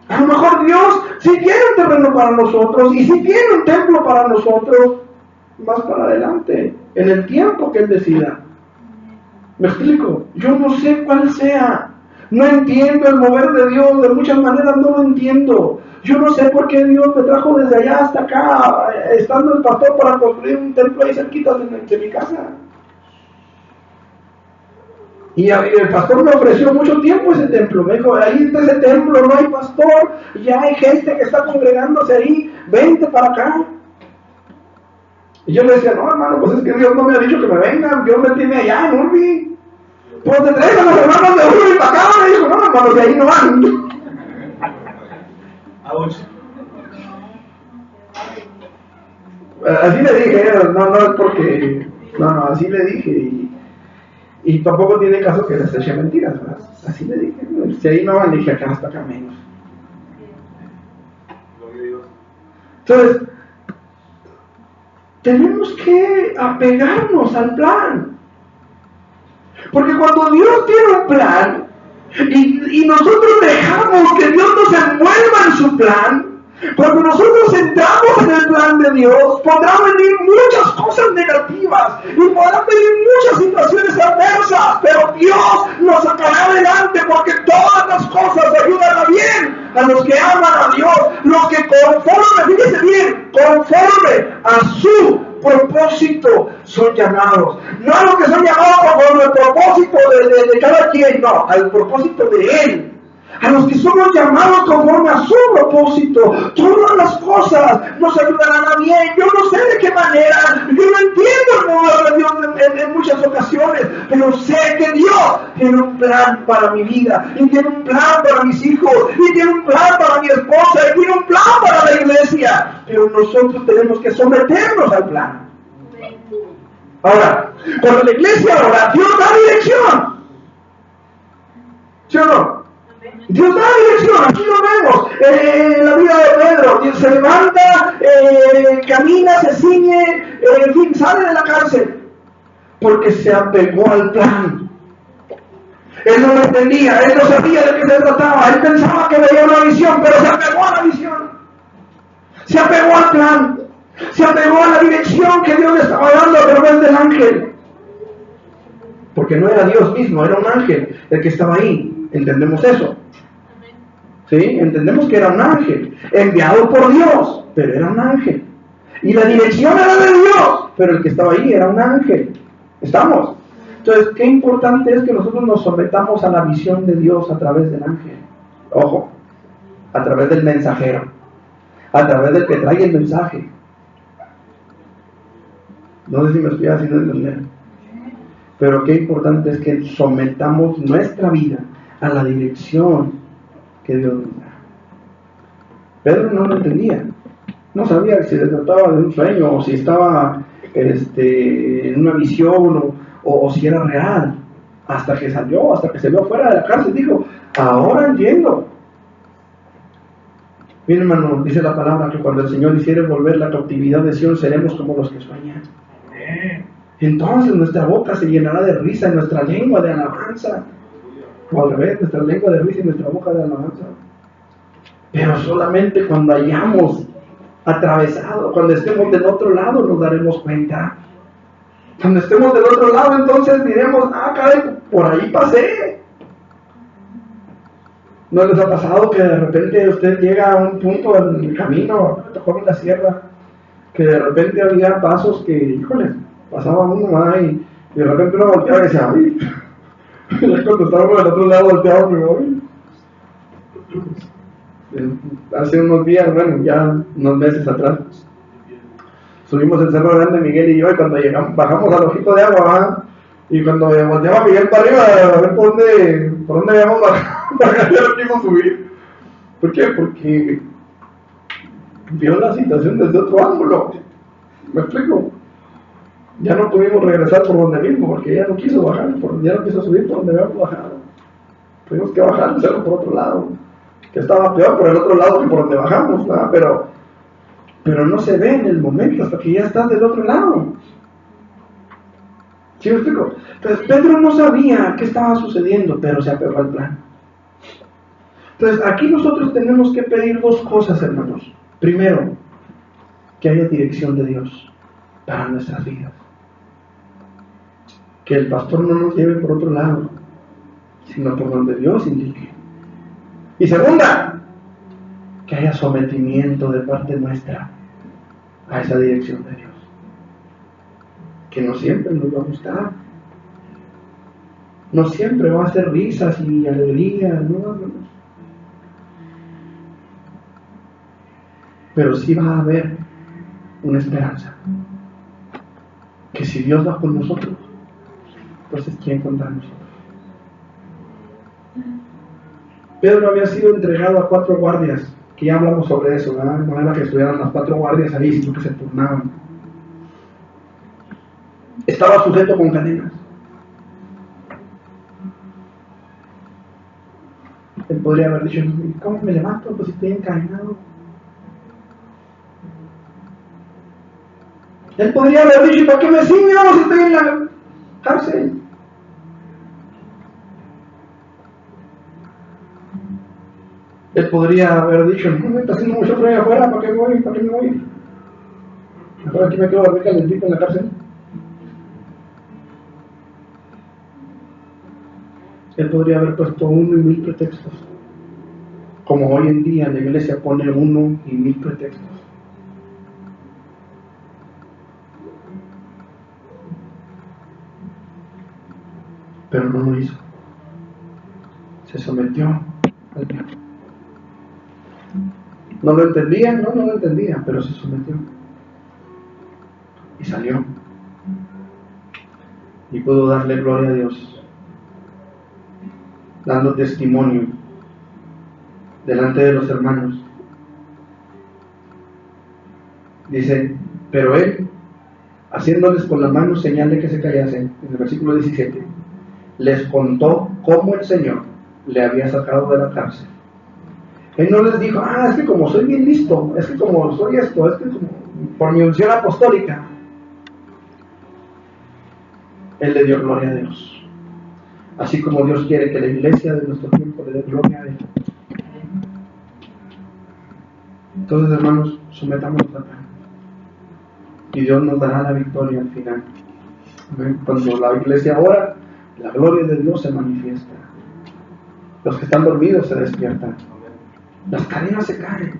A lo mejor Dios sí quiere un terreno para nosotros y sí quiere un templo para nosotros más para adelante, en el tiempo que Él decida. ¿Me explico? Yo no sé cuál sea. No entiendo el mover de Dios, de muchas maneras no lo entiendo. Yo no sé por qué Dios me trajo desde allá hasta acá, estando el pastor para construir un templo ahí cerquita de mi casa. Y el pastor me ofreció mucho tiempo ese templo. Me dijo, ahí está ese templo, no hay pastor, ya hay gente que está congregándose ahí, vente para acá. Y yo le decía, no hermano, pues es que Dios no me ha dicho que me vengan, Dios me tiene allá en Urbi. Pues te traes a los hermanos de Urbi para acá. Me dijo, no hermano, de ahí no van. Así le dije, no es porque, no, así le dije, y tampoco tiene caso que les eche mentiras, ¿verdad? Así le dije, si ahí no van, le dije acá hasta acá menos. Entonces, tenemos que apegarnos al plan, porque cuando Dios tiene un plan, Y nosotros dejamos que Dios nos envuelva en su plan. Cuando nosotros entramos en el plan de Dios, podrán venir muchas cosas negativas y podrán venir muchas situaciones adversas, pero Dios nos sacará adelante porque todas las cosas ayudan a bien a los que aman a Dios, los que conforme, fíjese bien, conforme a su propósito son llamados. No a los que son llamados conforme al propósito de cada quien, no, al propósito de Él. A los que somos llamados conforme a su propósito, todas las cosas nos ayudarán a bien. Yo no sé de qué manera, yo no entiendo el modo de Dios en muchas ocasiones, pero sé que Dios tiene un plan para mi vida, y tiene un plan para mis hijos, y tiene un plan para mi esposa, y tiene un plan para la iglesia. Pero nosotros tenemos que someternos al plan. Ahora, cuando la iglesia ora, Dios da dirección. ¿Sí o no? Dios da dirección, aquí lo vemos, la vida de Pedro. Dios se levanta, camina, se ciñe, en fin, sale de la cárcel, porque se apegó al plan. Él no lo entendía, él no sabía de qué se trataba, él pensaba que veía una visión, pero se apegó a la visión, se apegó al plan, se apegó a la dirección que Dios le estaba dando a través del ángel, porque no era Dios mismo, era un ángel el que estaba ahí. ¿Entendemos eso? ¿Sí? Entendemos que era un ángel enviado por Dios, pero era un ángel, y la dirección era de Dios, pero el que estaba ahí era un ángel. ¿Estamos? Entonces, qué importante es que nosotros nos sometamos a la visión de Dios a través del ángel. Ojo, a través del mensajero, a través del que trae el mensaje. No sé si me estoy haciendo entender, pero qué importante es que sometamos nuestra vida a la dirección que Dios nos da. Pedro no lo entendía, no sabía si se trataba de un sueño o si estaba en una visión o si era real, hasta que salió, hasta que se vio fuera de la cárcel, dijo, ahora entiendo. Bien, hermano, dice la palabra que cuando el Señor hiciere volver la cautividad de Sion, seremos como los que sueñan. Entonces nuestra boca se llenará de risa y nuestra lengua de alabanza. O al revés, nuestra lengua de risa y nuestra boca de alabanza. Pero solamente cuando hayamos atravesado, cuando estemos del otro lado, nos daremos cuenta. Cuando estemos del otro lado, entonces diremos, caray, por ahí pasé. ¿No les ha pasado que de repente usted llega a un punto en el camino, tocó en la sierra, que de repente había pasos que, híjole, pasaba uno ahí, y de repente uno volteaba y decía, ¡ay! Ya cuando estábamos del otro lado volteado, hace unos días, bueno, ya unos meses atrás, subimos el Cerro Grande, Miguel y yo, y cuando bajamos al ojito de agua, y cuando volteaba Miguel para arriba a ver por dónde habíamos bajado, ya no quisimos subir. ¿Por qué? Porque vio la situación desde otro ángulo. ¿Me explico? Ya no pudimos regresar por donde mismo, porque ella no quiso bajar, ya no quiso subir por donde habíamos bajado. Tuvimos que bajar el cerro por otro lado, que estaba peor por el otro lado que por donde bajamos, ¿verdad? Pero no se ve en el momento hasta que ya estás del otro lado. ¿Sí me explico? Entonces Pedro no sabía qué estaba sucediendo, pero se apegó al plan. Entonces aquí nosotros tenemos que pedir dos cosas, hermanos. Primero, que haya dirección de Dios para nuestras vidas. Que el pastor no nos lleve por otro lado, sino por donde Dios indique. Y segunda, que haya sometimiento de parte nuestra a esa dirección de Dios. Que no siempre nos va a gustar. No siempre va a ser risas y alegría, no. Pero sí va a haber una esperanza. Que si Dios va con nosotros, entonces ¿quién contra nosotros? Pedro había sido entregado a 4 guardias, que ya hablamos sobre eso, ¿verdad? No era que estuvieran las 4 guardias ahí, sino que se turnaban. Estaba sujeto con cadenas. Él podría haber dicho, ¿cómo me levanto? Pues estoy encadenado. Él podría haber dicho, ¿para qué me ciño si estoy en la cárcel? Él podría haber dicho, no, está haciendo mucho frío afuera, ¿para qué me voy? ¿Para qué me voy? Mejor aquí me quedo a dormir calentito en la cárcel. Él podría haber puesto 1 y 1000 pretextos, como hoy en día la iglesia pone 1 y 1000 pretextos. Pero no lo hizo. Se sometió al diablo. ¿No lo entendía? No lo entendía, pero se sometió. Y salió. Y pudo darle gloria a Dios, dando testimonio delante de los hermanos. Dice, pero él, haciéndoles con la mano señal de que se callasen, en el versículo 17, les contó cómo el Señor le había sacado de la cárcel. Él no les dijo, es que como soy bien listo, es que como soy esto, es que como por mi unción apostólica. Él le dio gloria a Dios. Así como Dios quiere que la iglesia de nuestro tiempo le dé gloria a Él. Entonces, hermanos, sometámonos a Él. Y Dios nos dará la victoria al final. ¿Ven? Cuando la iglesia ora, la gloria de Dios se manifiesta. Los que están dormidos se despiertan. Las cadenas se caen.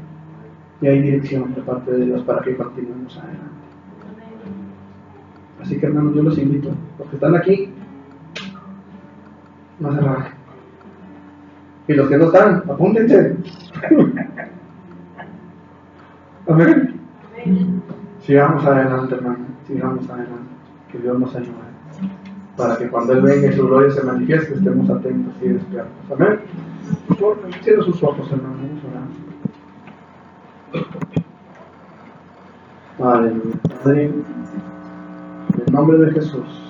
Y hay dirección de parte de Dios para que continuemos adelante. Así que, hermanos, yo los invito. Los que están aquí, no se rajen. Y los que no están, apúntense. Amén. Sigamos adelante, hermano. Sigamos adelante. Que Dios nos ayude. Para que cuando Él venga y su gloria se manifieste, estemos atentos y despiertos. Amén. Por favor, cierren sus ojos, hermano. Vamos a orar. Aleluya. Padre, en el nombre de Jesús.